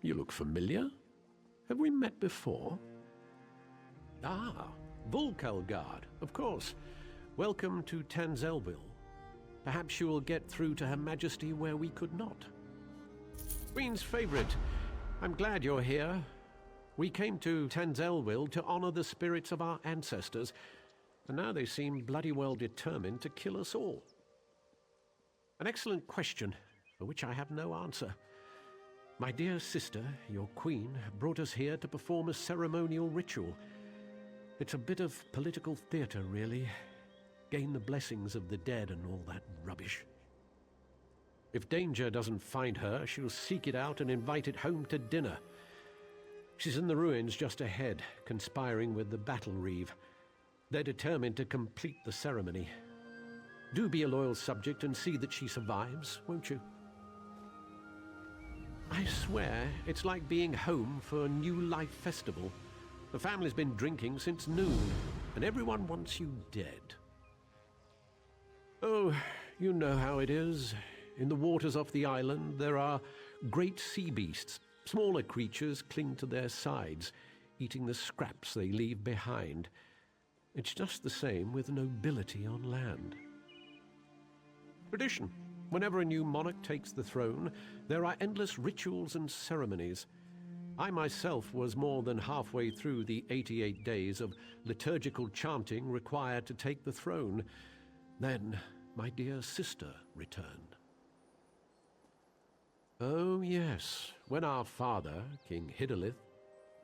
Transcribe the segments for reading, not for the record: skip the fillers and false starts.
You look familiar. Have we met before? Ah, Volkelgard, of course. Welcome to Tanzelville. Perhaps you will get through to Her Majesty where we could not. Queen's favorite, I'm glad you're here. We came to Tanzelville to honor the spirits of our ancestors, and now they seem bloody well determined to kill us all. An excellent question, for which I have no answer. My dear sister, your queen, brought us here to perform a ceremonial ritual. It's a bit of political theater, really. Gain the blessings of the dead and all that rubbish. If danger doesn't find her, she'll seek it out and invite it home to dinner. She's in the ruins just ahead, conspiring with the battle reeve. They're determined to complete the ceremony. Do be a loyal subject and see that she survives, won't you? I swear, it's like being home for a New Life festival. The family's been drinking since noon, and everyone wants you dead. Oh, you know how it is. In the waters off the island, there are great sea beasts. Smaller creatures cling to their sides, eating the scraps they leave behind. It's just the same with nobility on land. Tradition. Whenever a new monarch takes the throne, there are endless rituals and ceremonies. I myself was more than halfway through the 88 days of liturgical chanting required to take the throne. Then my dear sister returned. Oh yes, when our father, King Hidalith,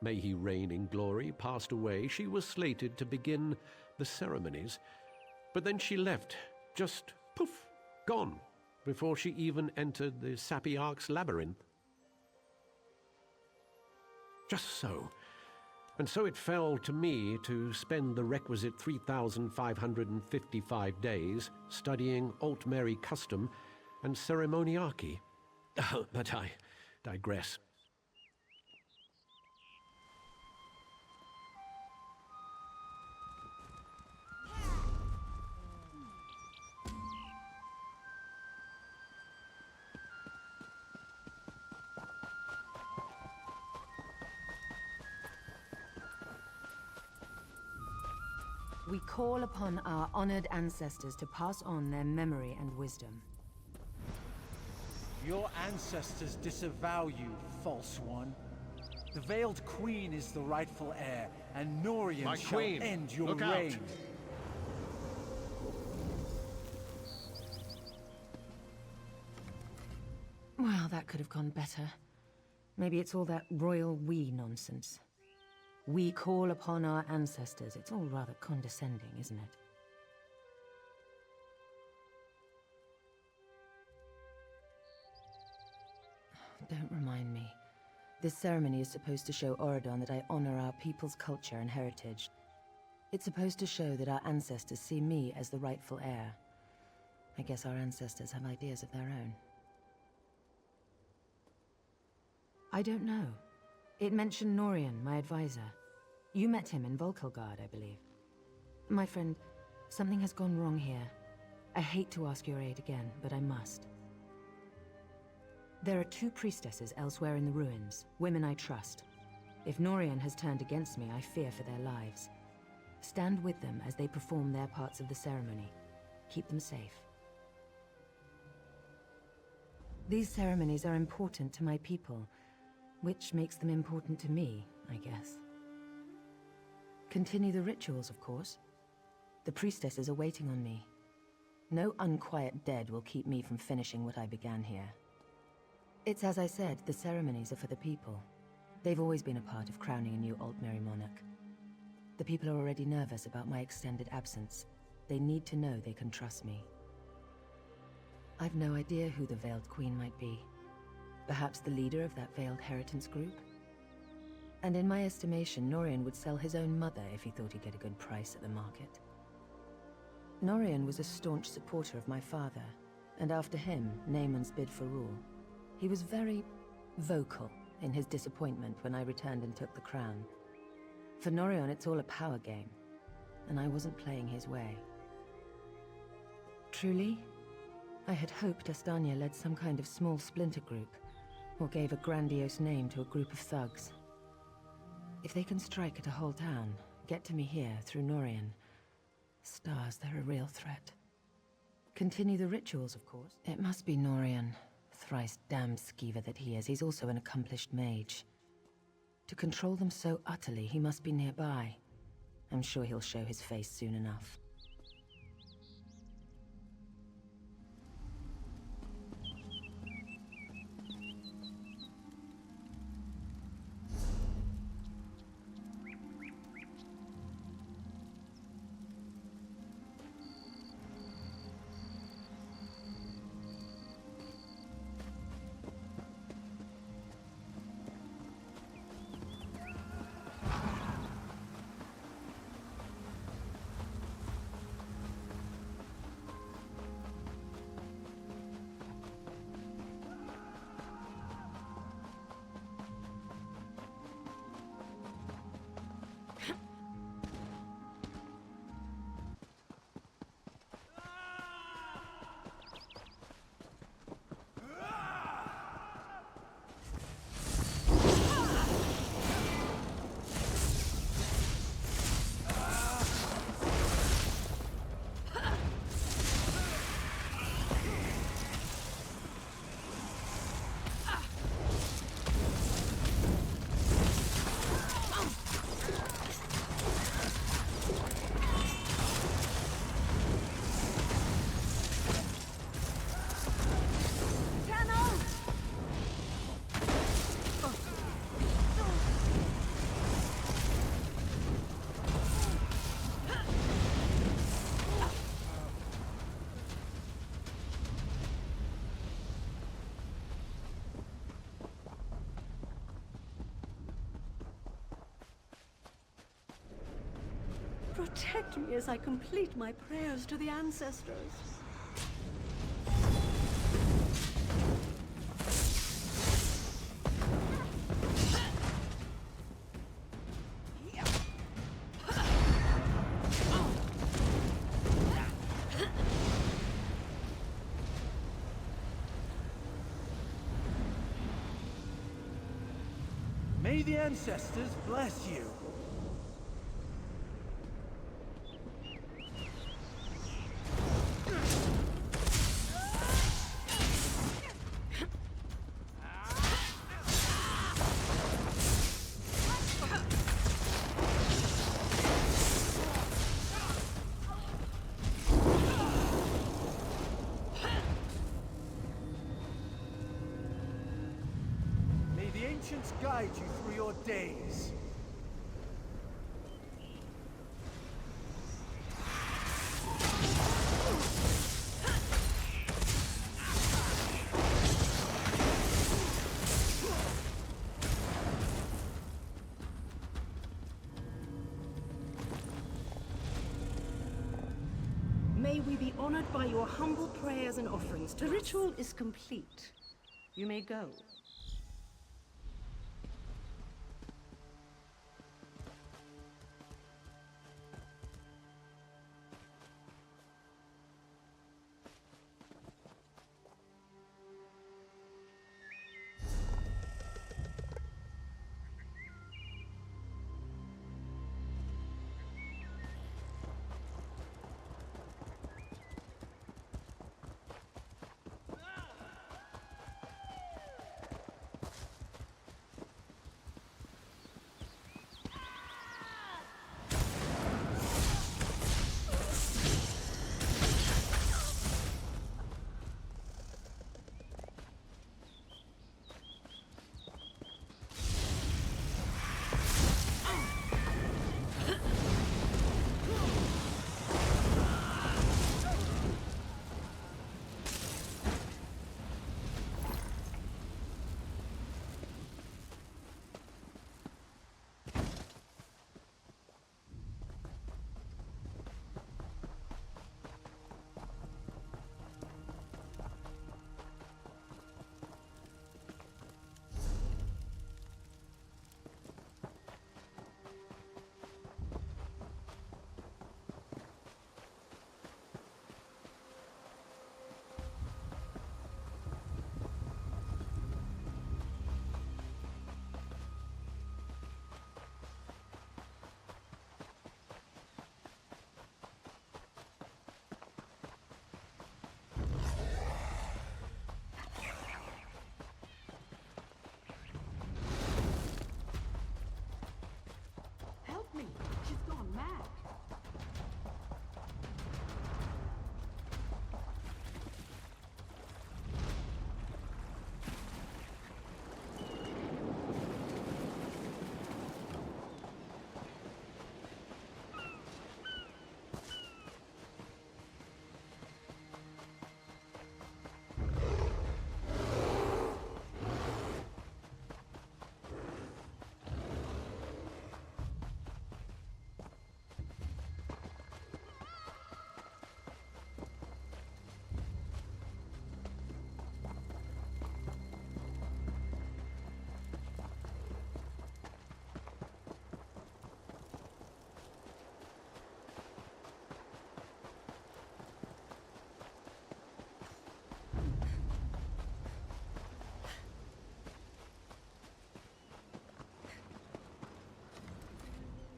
may he reign in glory, passed away, she was slated to begin the ceremonies. But then she left, just poof, gone, before she even entered the Sapiarch's labyrinth. Just so. And so it fell to me to spend the requisite 3,555 days studying Altmeri custom and ceremoniarchy. But I digress. We call upon our honored ancestors to pass on their memory and wisdom. Your ancestors disavow you, false one. The Veiled Queen is the rightful heir, and Norian shall end your reign. Well, that could have gone better. Maybe it's all that royal we nonsense. We call upon our ancestors. It's all rather condescending, isn't it? Don't remind me. This ceremony is supposed to show Auradon that I honor our people's culture and heritage. It's supposed to show that our ancestors see me as the rightful heir. I guess our ancestors have ideas of their own. I don't know. It mentioned Norian, my advisor. You met him in Volkelgard, I believe. My friend, something has gone wrong here. I hate to ask your aid again, but I must. There are 2 priestesses elsewhere in the ruins, women I trust. If Norian has turned against me, I fear for their lives. Stand with them as they perform their parts of the ceremony. Keep them safe. These ceremonies are important to my people, which makes them important to me, I guess. Continue the rituals, of course. The priestesses are waiting on me. No unquiet dead will keep me from finishing what I began here. It's as I said, the ceremonies are for the people. They've always been a part of crowning a new Altmeri monarch. The people are already nervous about my extended absence. They need to know they can trust me. I've no idea who the Veiled Queen might be. Perhaps the leader of that Veiled Heritance group? And in my estimation, Norian would sell his own mother if he thought he'd get a good price at the market. Norian was a staunch supporter of my father, and after him, Naaman's bid for rule. He was very vocal in his disappointment when I returned and took the crown. For Norian, it's all a power game, and I wasn't playing his way. Truly, I had hoped Astania led some kind of small splinter group, or gave a grandiose name to a group of thugs. If they can strike at a whole town, get to me here through Norian, stars, they're a real threat. Continue the rituals, of course. It must be Norian. Thrice damned skeever that he is, he's also an accomplished mage. To control them so utterly, he must be nearby. I'm sure he'll show his face soon enough. Protect me as I complete my prayers to the ancestors. May the ancestors bless you. Ancients guide you through your days. May we be honored by your humble prayers and offerings. The ritual is complete. You may go.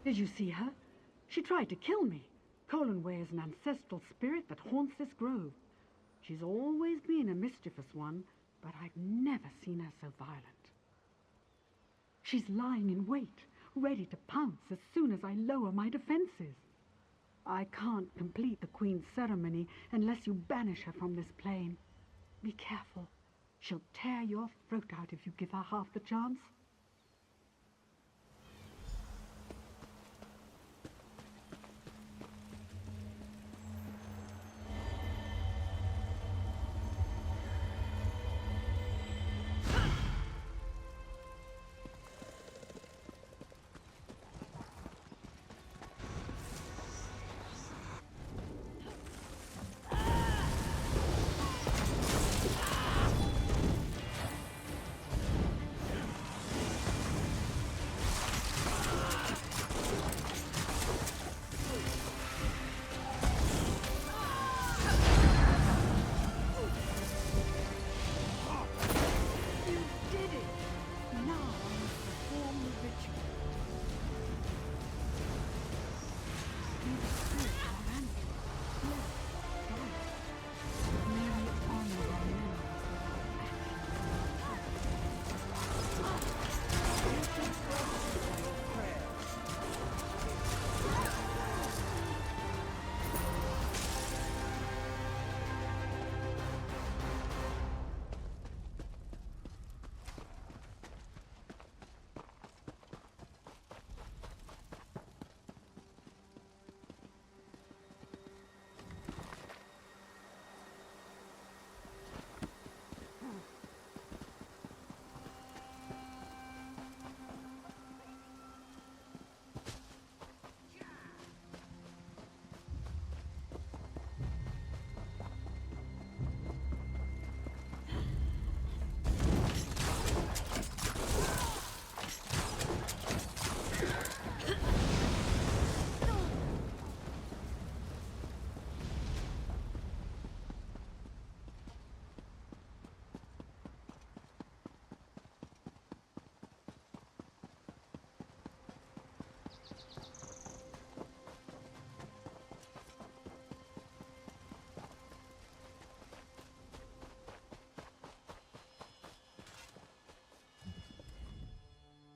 Did you see her? She tried to kill me. Colanway is an ancestral spirit that haunts this grove. She's always been a mischievous one, but I've never seen her so violent. She's lying in wait, ready to pounce as soon as I lower my defenses. I can't complete the Queen's ceremony unless you banish her from this plane. Be careful. She'll tear your throat out if you give her half the chance.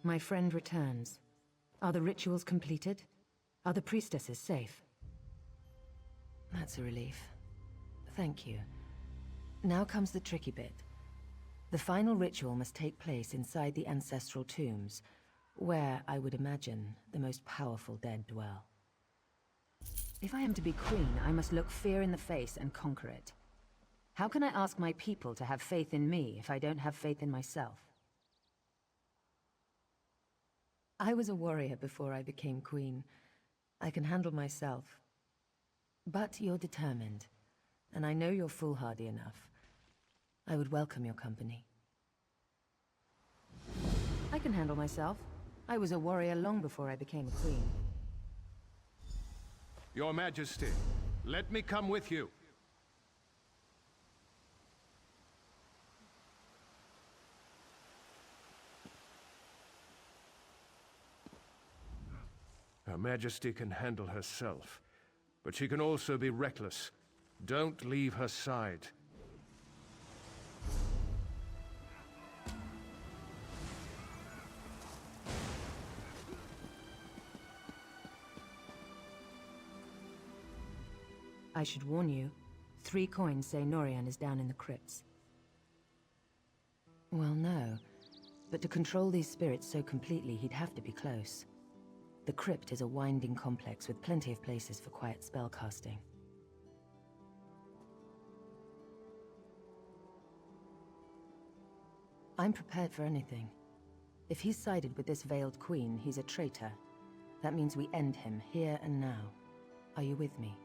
My friend returns. Are the rituals completed? Are the priestesses safe? That's a relief. Thank you. Now comes the tricky bit. The final ritual must take place inside the ancestral tombs, where, I would imagine, the most powerful dead dwell. If I am to be queen, I must look fear in the face and conquer it. How can I ask my people to have faith in me if I don't have faith in myself? I was a warrior before I became queen. I can handle myself. But you're determined, and I know you're foolhardy enough. I would welcome your company. I can handle myself. I was a warrior long before I became a queen. Your Majesty, let me come with you. Her Majesty can handle herself, but she can also be reckless. Don't leave her side. I should warn you, 3 coins say Norian is down in the crypts. Well, no. But to control these spirits so completely, he'd have to be close. The crypt is a winding complex with plenty of places for quiet spellcasting. I'm prepared for anything. If he's sided with this Veiled Queen, he's a traitor. That means we end him here and now. Are you with me?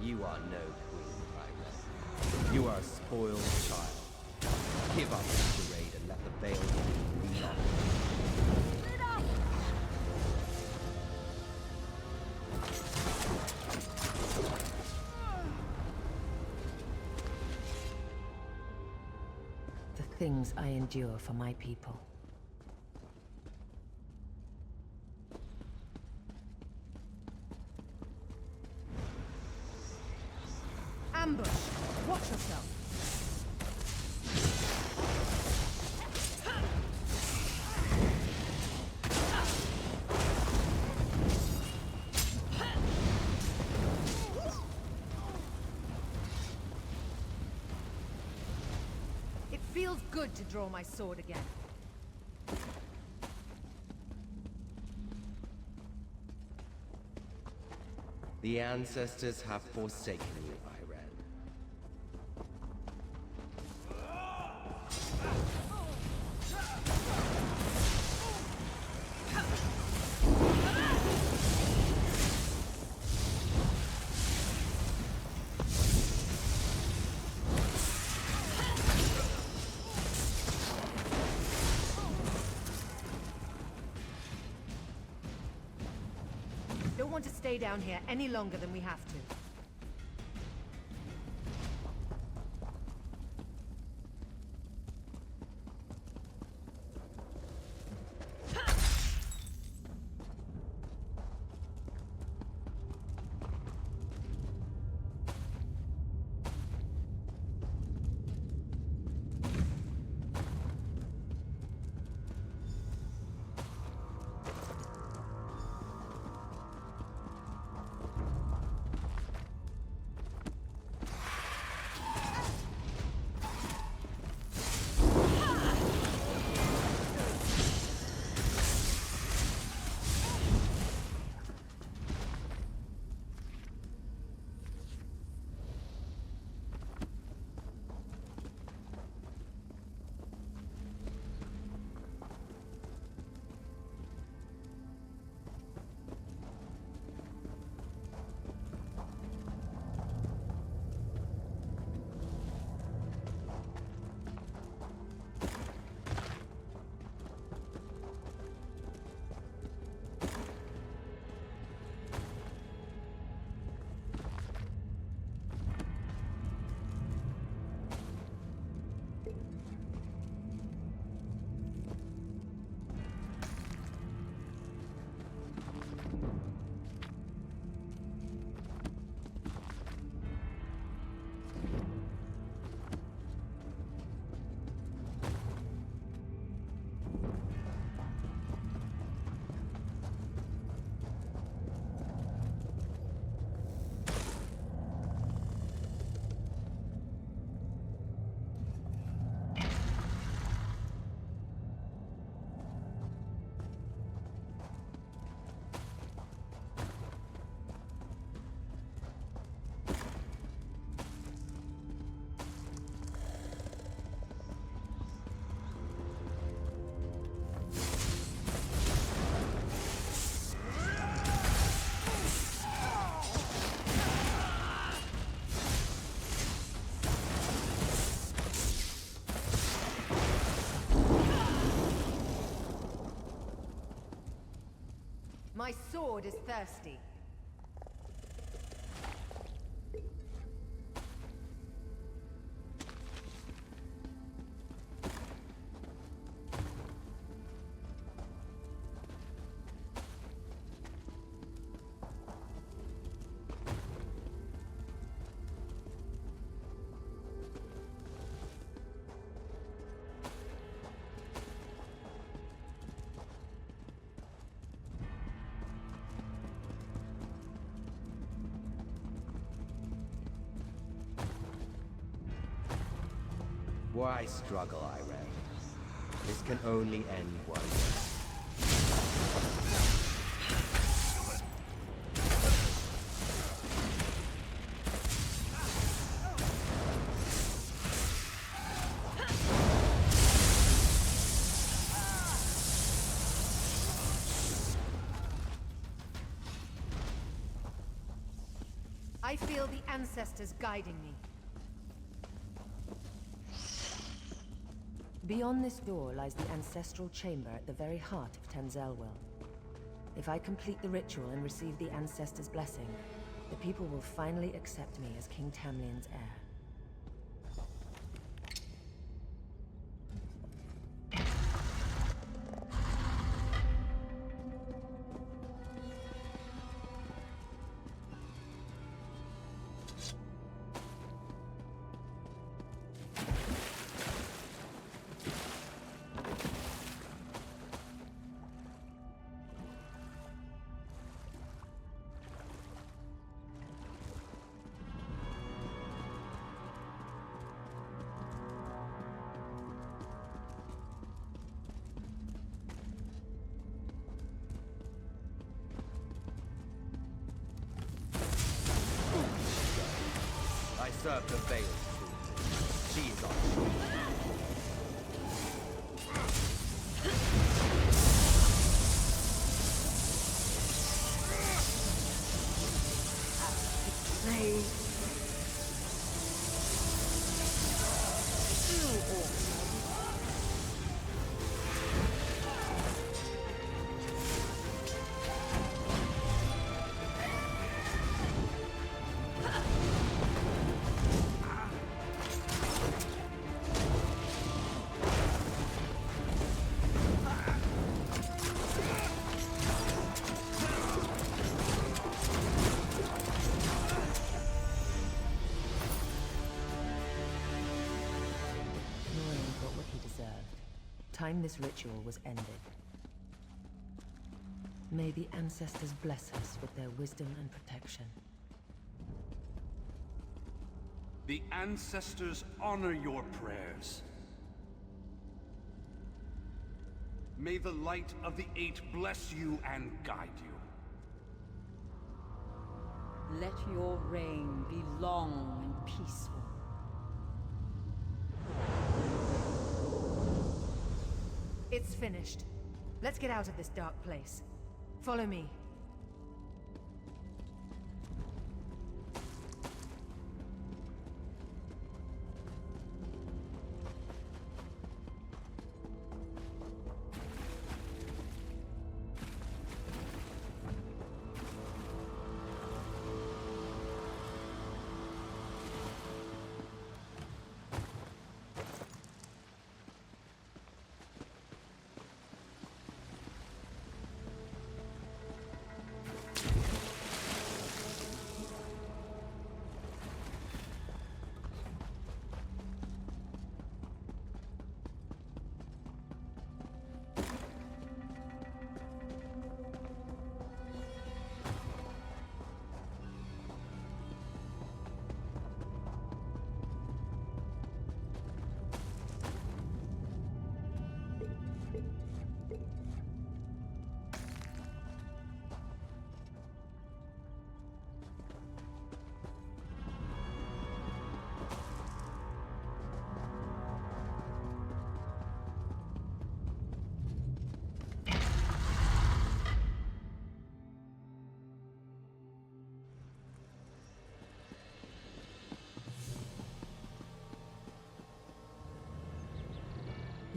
You are no queen, Ayrenn. You are a spoiled child. Give up this charade and let the Veiled Queen lead on. The things I endure for my people. Ambush! Watch yourself! It feels good to draw my sword again. The ancestors have forsaken you, Ayrenn. Don't want to stay down here any longer than we have to. My sword is thirsty. Why struggle, Ayrenn? This can only end one way. I feel the ancestors guiding me. Beyond this door lies the ancestral chamber at the very heart of Tenzelwil. If I complete the ritual and receive the ancestor's blessing, the people will finally accept me as King Tamlin's heir. I serve the Veiled Queen. She is our Time this ritual was ended. May the ancestors bless us with their wisdom and protection. The ancestors honor your prayers. May the light of the Eight bless you and guide you. Let your reign be long and peaceful. It's finished. Let's get out of this dark place. Follow me.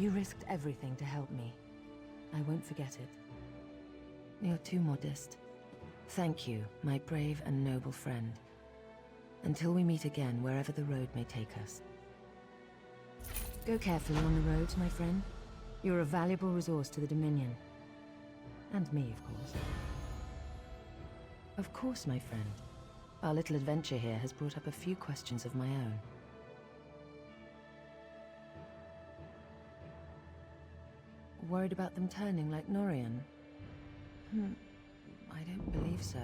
You risked everything to help me. I won't forget it. You're too modest. Thank you, my brave and noble friend. Until we meet again, wherever the road may take us. Go carefully on the roads, my friend. You're a valuable resource to the Dominion. And me, of course. Of course, my friend. Our little adventure here has brought up a few questions of my own. Worried about them turning like Norian? I don't believe so.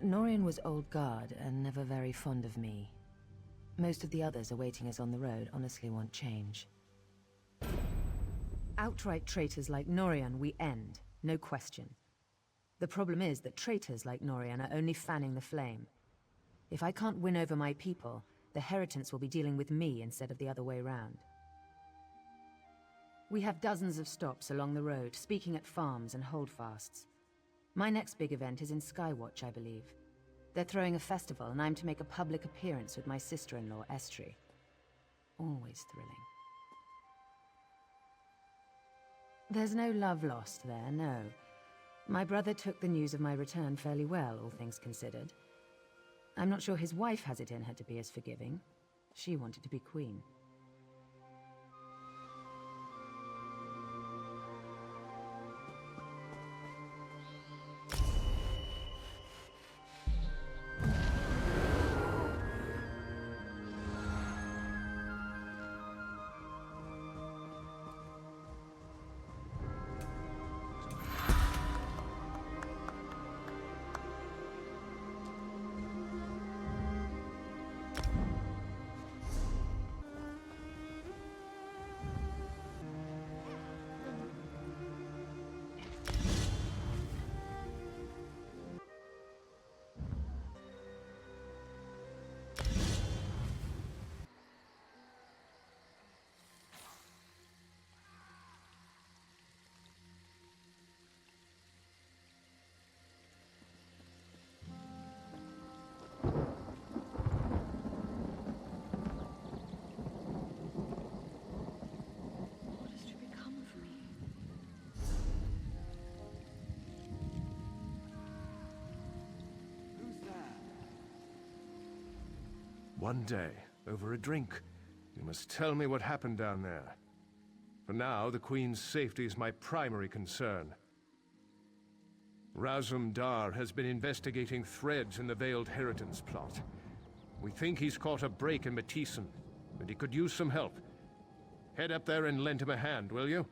Norian was old guard and never very fond of me. Most of the others awaiting us on the road honestly want change. Outright traitors like Norian we end, no question. The problem is that traitors like Norian are only fanning the flame. If I can't win over my people, the Heritance will be dealing with me instead of the other way round. We have dozens of stops along the road, speaking at farms and holdfasts. My next big event is in Skywatch, I believe. They're throwing a festival, and I'm to make a public appearance with my sister-in-law, Estri. Always thrilling. There's no love lost there, no. My brother took the news of my return fairly well, all things considered. I'm not sure his wife has it in her to be as forgiving. She wanted to be queen. What is to become of me? Who's there? One day, over a drink, you must tell me what happened down there. For now, the Queen's safety is my primary concern. Razum Dar has been investigating threads in the Veiled Heritance plot. We think he's caught a break in Matissan, and he could use some help. Head up there and lend him a hand, will you?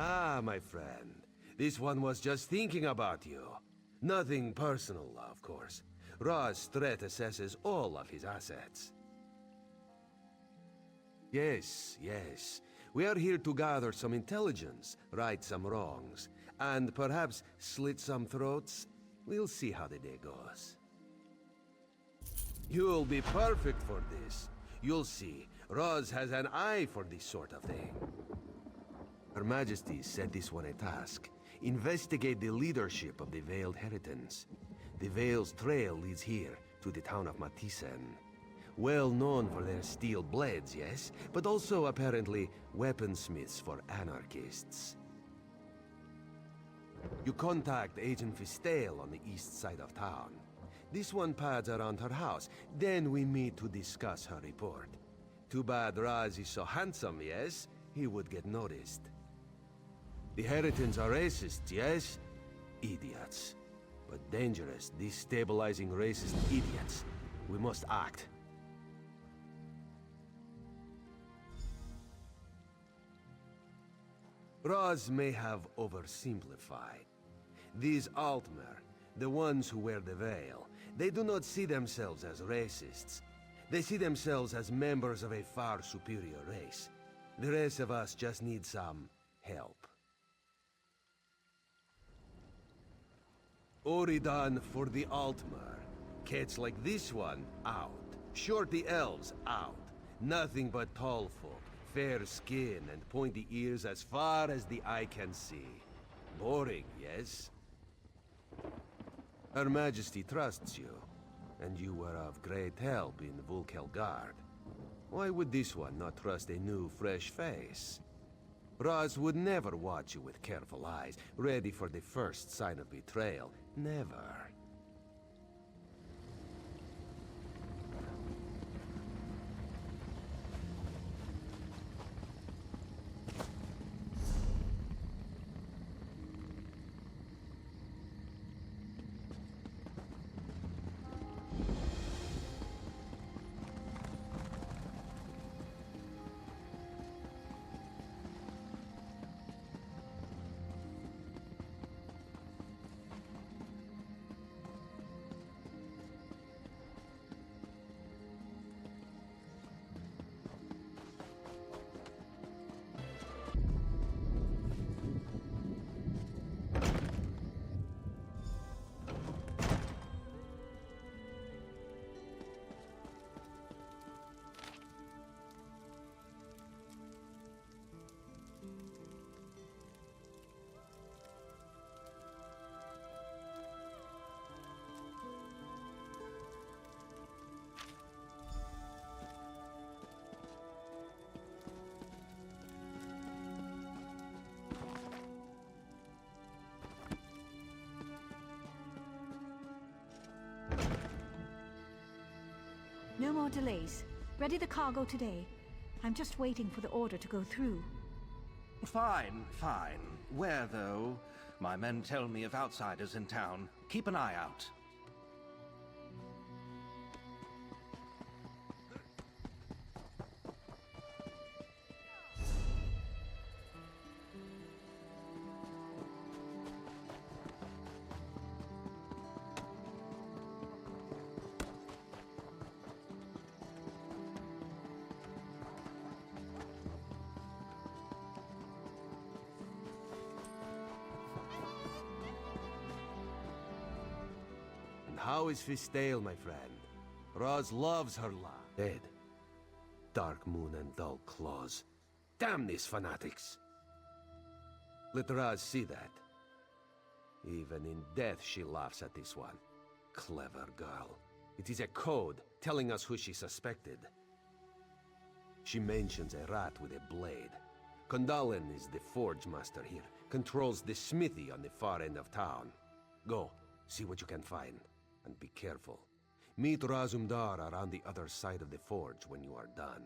Ah, my friend. This one was just thinking about you. Nothing personal, of course. Ra's threat assesses all of his assets. Yes, yes. We are here to gather some intelligence, right some wrongs, and perhaps slit some throats. We'll see how the day goes. You'll be perfect for this. You'll see. Raz has an eye for this sort of thing. Her Majesty set this one a task. Investigate the leadership of the Veiled Heritance. The Veil's trail leads here, to the town of Matisen. Well known for their steel blades, yes? But also, apparently, weaponsmiths for anarchists. You contact Agent Fistale on the east side of town. This one pads around her house. Then we meet to discuss her report. Too bad Raz is so handsome, yes? He would get noticed. The Heritans are racist, yes? Idiots. But dangerous, destabilizing racist idiots. We must act. Raz may have oversimplified. These Altmer, the ones who wear the veil, they do not see themselves as racists. They see themselves as members of a far superior race. The rest of us just need some help. Oridan for the Altmer. Cats like this one, out. Shorty elves, out. Nothing but tall folk, fair skin and pointy ears as far as the eye can see. Boring, yes? Her Majesty trusts you, and you were of great help in Vulkelgard. Why would this one not trust a new, fresh face? Raz would never watch you with careful eyes, ready for the first sign of betrayal. Never. No more delays. Ready the cargo today. I'm just waiting for the order to go through. Fine, fine. Where, though? My men tell me of outsiders in town. Keep an eye out. How is Fistale, my friend? Raz loves her lad. Dead. Dark moon and dull claws. Damn these fanatics! Let Raz see that. Even in death she laughs at this one. Clever girl. It is a code telling us who she suspected. She mentions a rat with a blade. Kondalen is the forge master here. Controls the smithy on the far end of town. Go, see what you can find. And be careful. Meet Razumdar around the other side of the forge when you are done.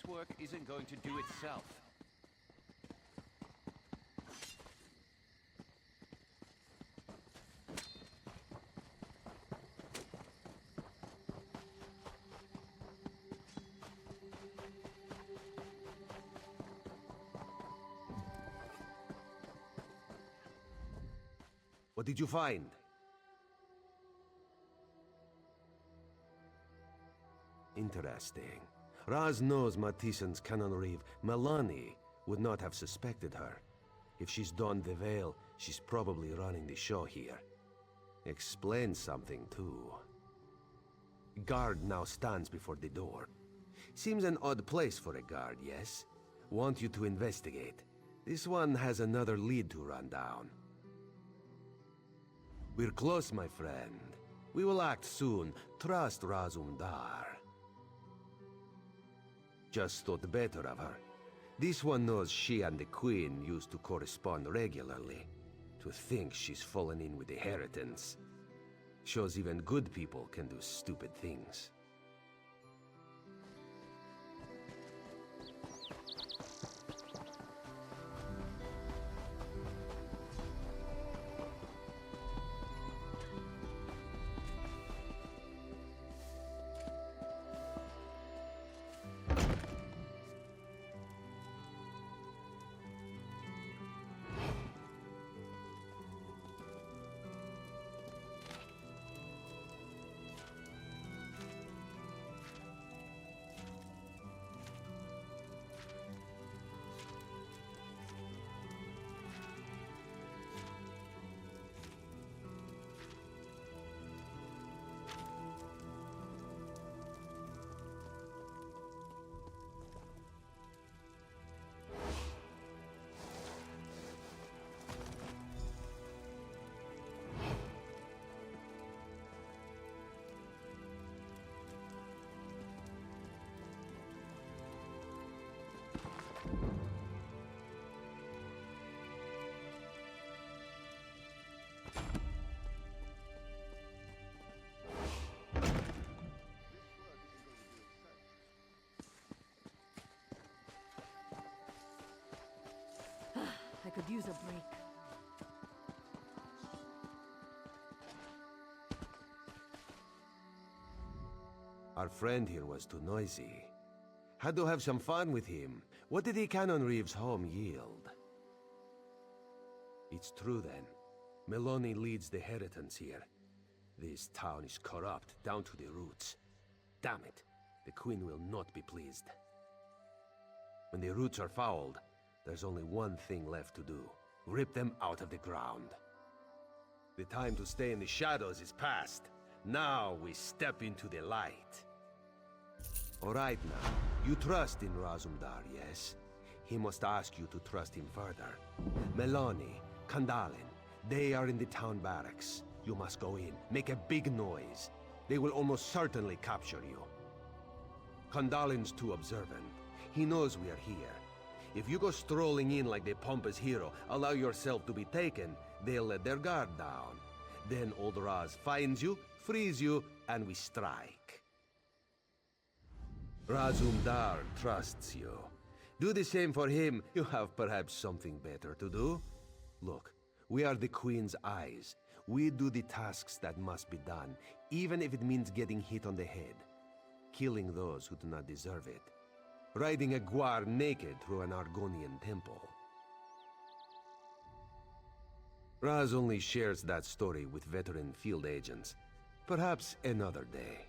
work isn't going to do itself. What did you find? Interesting. Raz knows Matissen's canon reeve, Melanie, would not have suspected her. If she's donned the veil, she's probably running the show here. Explains something, too. Guard now stands before the door. Seems an odd place for a guard, yes? Want you to investigate. This one has another lead to run down. We're close, my friend. We will act soon. Trust Razumdar. Just thought better of her. This one knows she and the Queen used to correspond regularly. To think she's fallen in with the Heritance. Shows even good people can do stupid things. I could use a break. Our friend here was too noisy. Had to have some fun with him. What did the Canon Reeve's home yield? It's true then. Melanie leads the Heritance here. This town is corrupt down to the roots. Damn it, the Queen will not be pleased. When the roots are fouled, there's only one thing left to do. Rip them out of the ground. The time to stay in the shadows is past. Now we step into the light. All right now, you trust in Razumdar, yes? He must ask you to trust him further. Melanie, Kandalin, they are in the town barracks. You must go in, make a big noise. They will almost certainly capture you. Kandalin's too observant. He knows we are here. If you go strolling in like the pompous hero, allow yourself to be taken, they'll let their guard down. Then old Raz finds you, frees you, and we strike. Razumdar trusts you. Do the same for him. You have perhaps something better to do. Look, we are the Queen's eyes. We do the tasks that must be done, even if it means getting hit on the head. Killing those who do not deserve it. Riding a guar naked through an Argonian temple. Raz only shares that story with veteran field agents. Perhaps another day.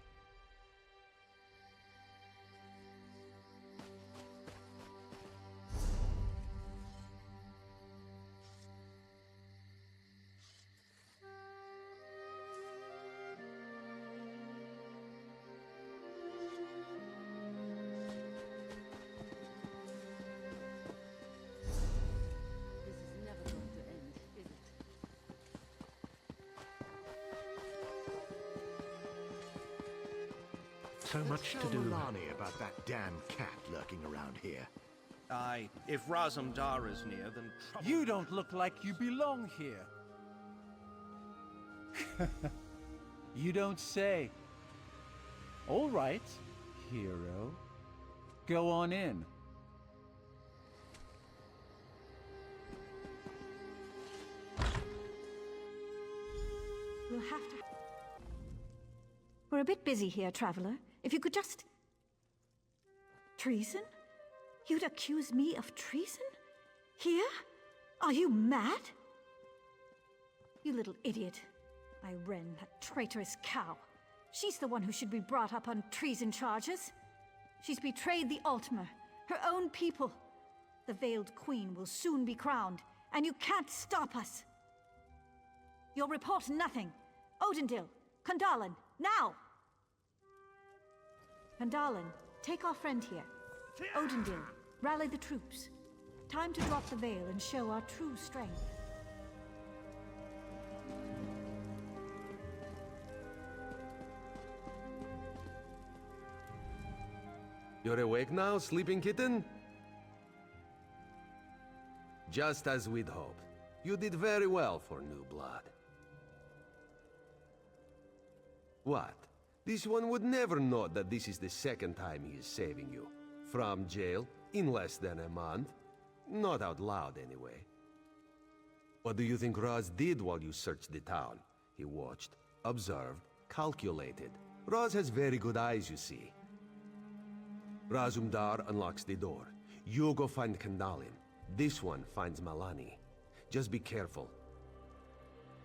So much to do. Milani about that damn cat lurking around here. Aye, if Razumdar is near, then trouble... You don't look like you belong here. You don't say. All right, hero. go on in. We'll have to... We're a bit busy here, Traveler. If you could just... Treason? You'd accuse me of treason? Here? Are you mad? You little idiot. Ayrenn, that traitorous cow. She's the one who should be brought up on treason charges. She's betrayed the Altmer, her own people. The Veiled Queen will soon be crowned, and you can't stop us. You'll report nothing. Odindil, Kandalin, now! Kandalin, take our friend here. Odindil, rally the troops. Time to drop the veil and show our true strength. You're awake now, sleeping kitten? Just as we'd hoped. You did very well for new blood. What? This one would never know that this is the second time he is saving you. From jail, in less than a month. Not out loud, anyway. What do you think Raz did while you searched the town? He watched, observed, calculated. Raz has very good eyes, you see. Razumdar unlocks the door. You go find Kandalin. This one finds Malani. Just be careful.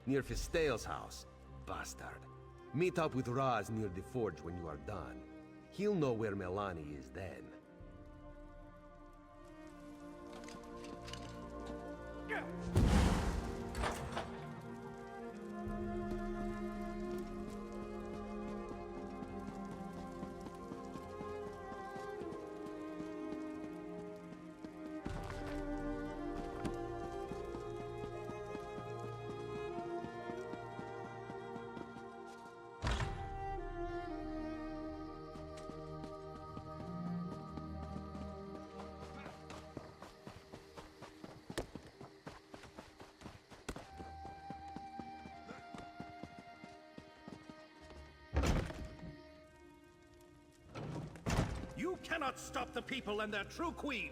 Near Fistail's house. Bastard. Meet up with Raz near the forge when you are done. He'll know where Malani is then. You cannot stop the people and their true queen!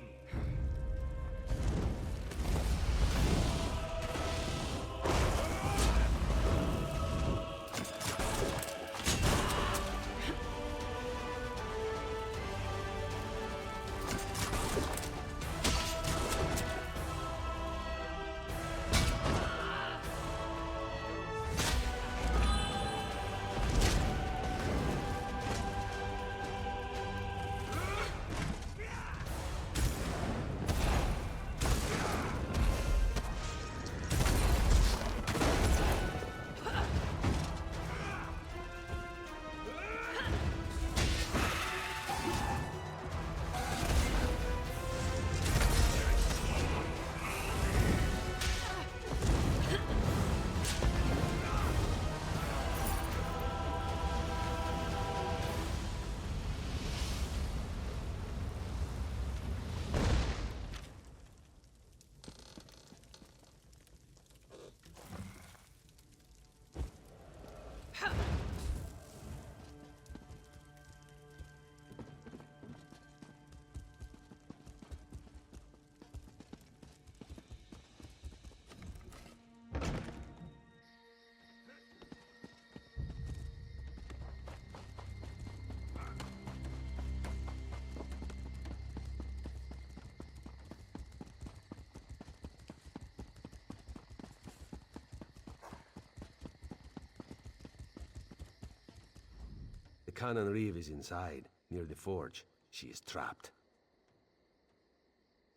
Canon Reeve is inside, near the forge. She is trapped.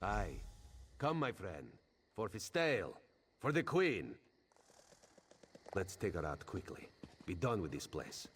Aye. Come, my friend. For Fistail. For the Queen. Let's take her out quickly. Be done with this place.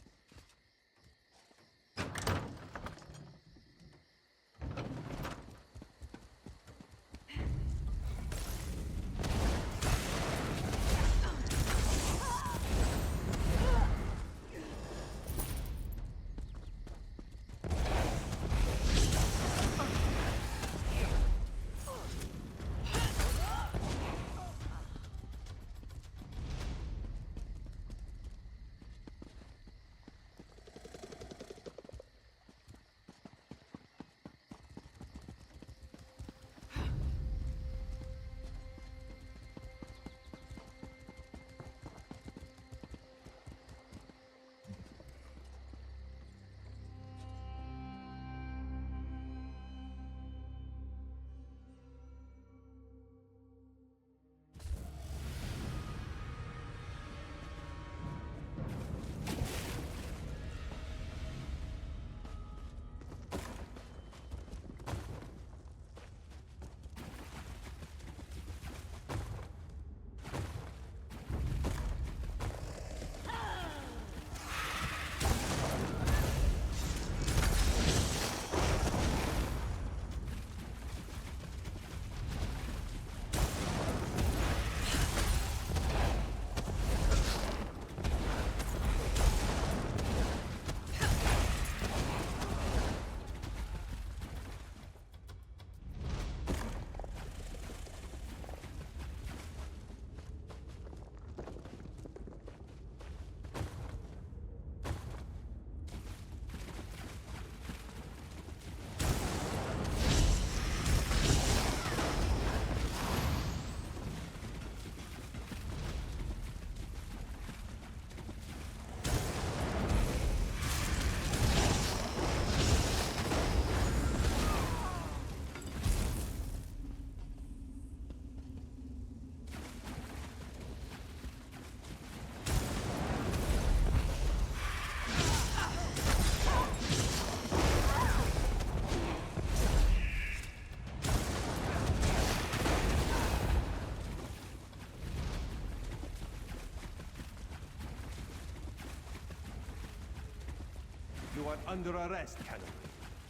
You are under arrest, Cannon,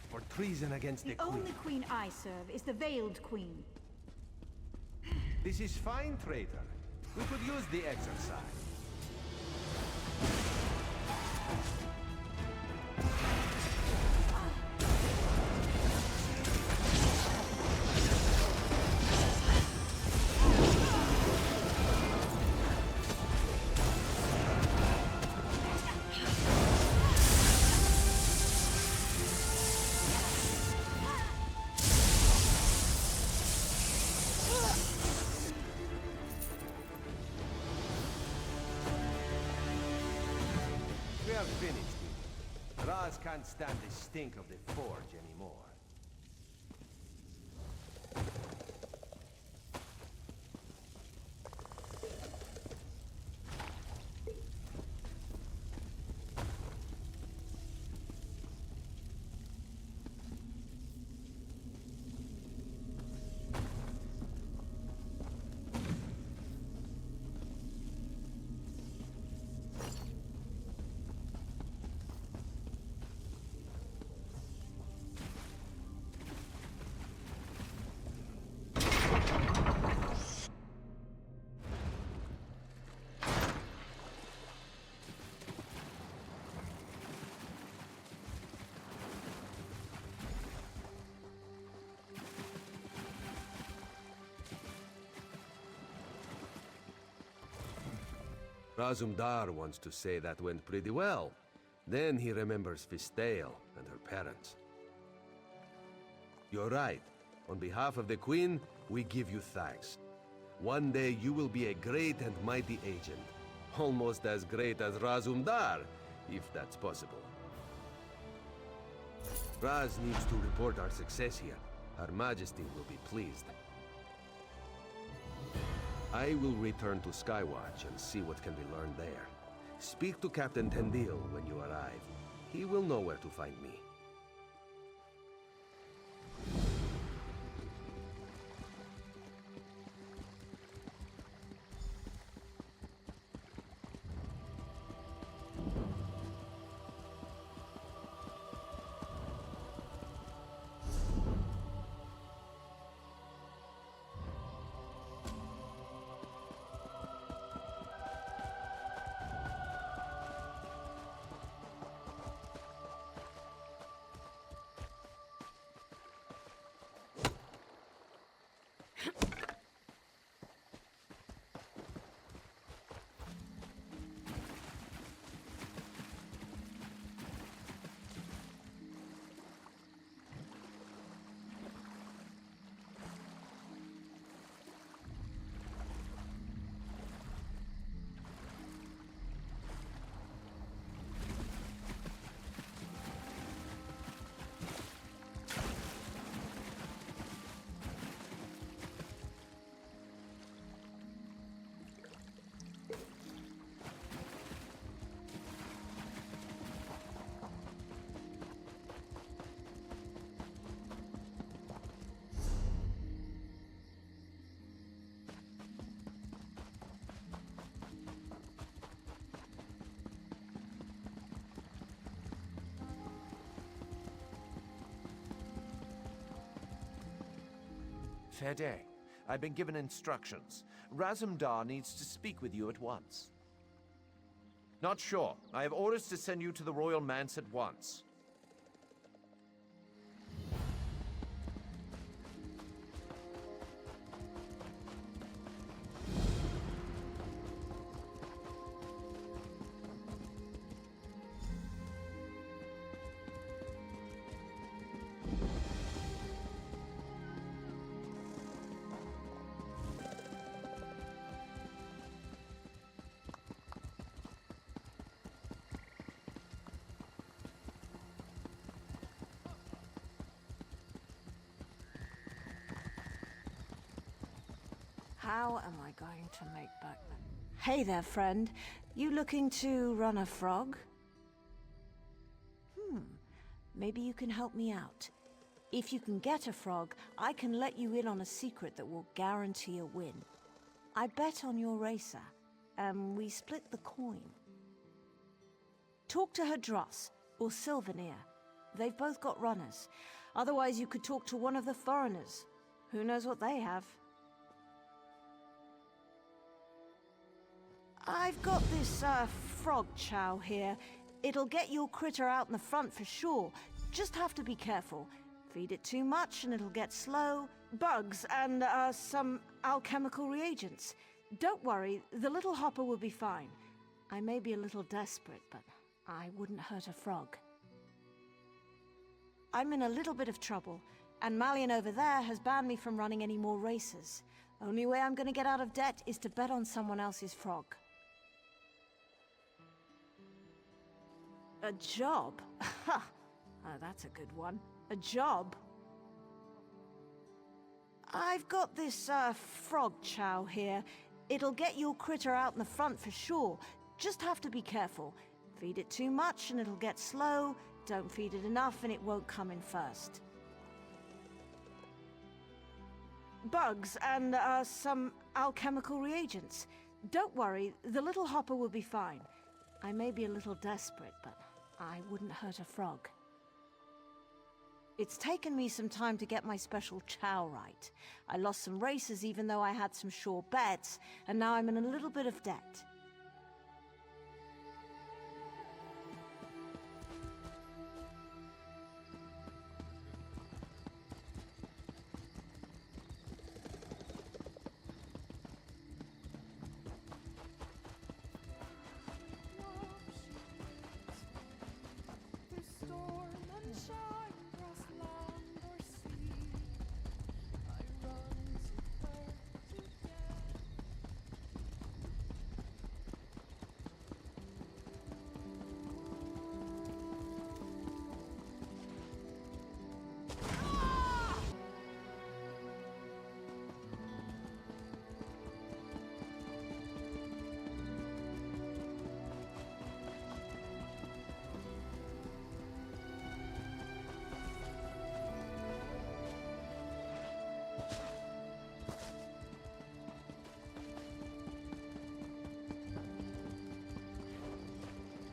for treason against the Queen. The only queen I serve is the Veiled Queen. This is fine, traitor. We could use the exercise. We are finished. Raz can't stand the stink of the forge anymore. Razumdar wants to say that went pretty well. Then he remembers Fistael and her parents. You're right. On behalf of the Queen, we give you thanks. One day you will be a great and mighty agent. Almost as great as Razumdar, if that's possible. Raz needs to report our success here. Her Majesty will be pleased. I will return to Skywatch and see what can be learned there. Speak to Captain Tendil when you arrive. He will know where to find me. Fair day. I've been given instructions. Razumdar needs to speak with you at once. Not sure. I have orders to send you to the Royal Manse at once. How am I going to make back the... Hey there, friend. You looking to run a frog? Maybe you can help me out. If you can get a frog, I can let you in on a secret that will guarantee a win. I bet on your racer, and we split the coin. Talk to her dross. or Sylvanir. They've both got runners. Otherwise, you could talk to one of the foreigners. Who knows what they have? I've got this, frog chow here. It'll get your critter out in the front for sure. Just have to be careful. Feed it too much and it'll get slow. Bugs and, some alchemical reagents. Don't worry, the little hopper will be fine. I may be a little desperate, but I wouldn't hurt a frog. I'm in a little bit of trouble, and Malian over there has banned me from running any more races. Only way I'm gonna get out of debt is to bet on someone else's frog. A job? Ha! Oh, that's a good one. A job? I've got this, frog chow here. It'll get your critter out in the front for sure. Just have to be careful. Feed it too much and it'll get slow. Don't feed it enough and it won't come in first. Bugs and, some alchemical reagents. Don't worry, the little hopper will be fine. I may be a little desperate, but I wouldn't hurt a frog. It's taken me some time to get my special chow right. I lost some races even though I had some sure bets, and now I'm in a little bit of debt.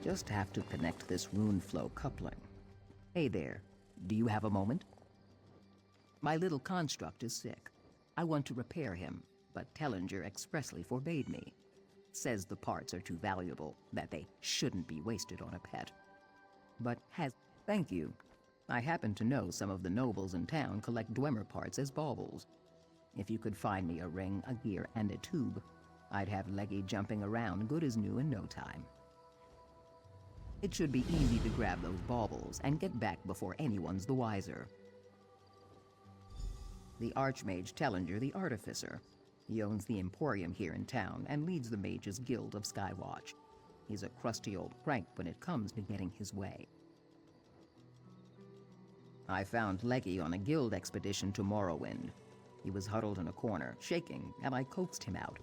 Just have to connect this rune flow coupling. Hey there, do you have a moment? My little construct is sick. I want to repair him, but Tellinger expressly forbade me. Says the parts are too valuable, that they shouldn't be wasted on a pet. But thank you. I happen to know some of the nobles in town collect Dwemer parts as baubles. If you could find me a ring, a gear, and a tube, I'd have Leggy jumping around good as new in no time. It should be easy to grab those baubles and get back before anyone's the wiser. The Archmage Tellinger the Artificer. He owns the Emporium here in town and leads the Mages Guild of Skywatch. He's a crusty old crank when it comes to getting his way. I found Leggy on a guild expedition to Morrowind. He was huddled in a corner, shaking, and I coaxed him out.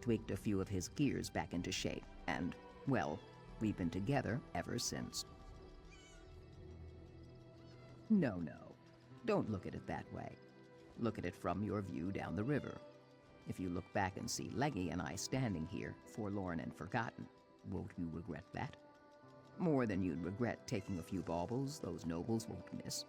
Tweaked a few of his gears back into shape, and, well, we've been together ever since. No, don't look at it that way. Look at it from your view down the river. If you look back and see Leggy and I standing here, forlorn and forgotten, won't you regret that? More than you'd regret taking a few baubles those nobles won't miss.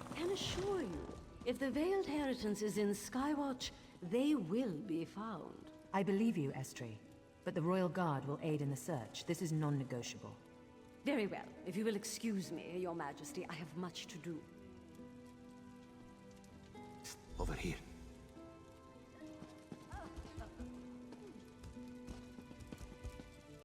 I can assure you, if the Veiled Heritance is in Skywatch, they will be found. I believe you, Estri, but the Royal Guard will aid in the search. This is non-negotiable. Very well. If you will excuse me, Your Majesty, I have much to do.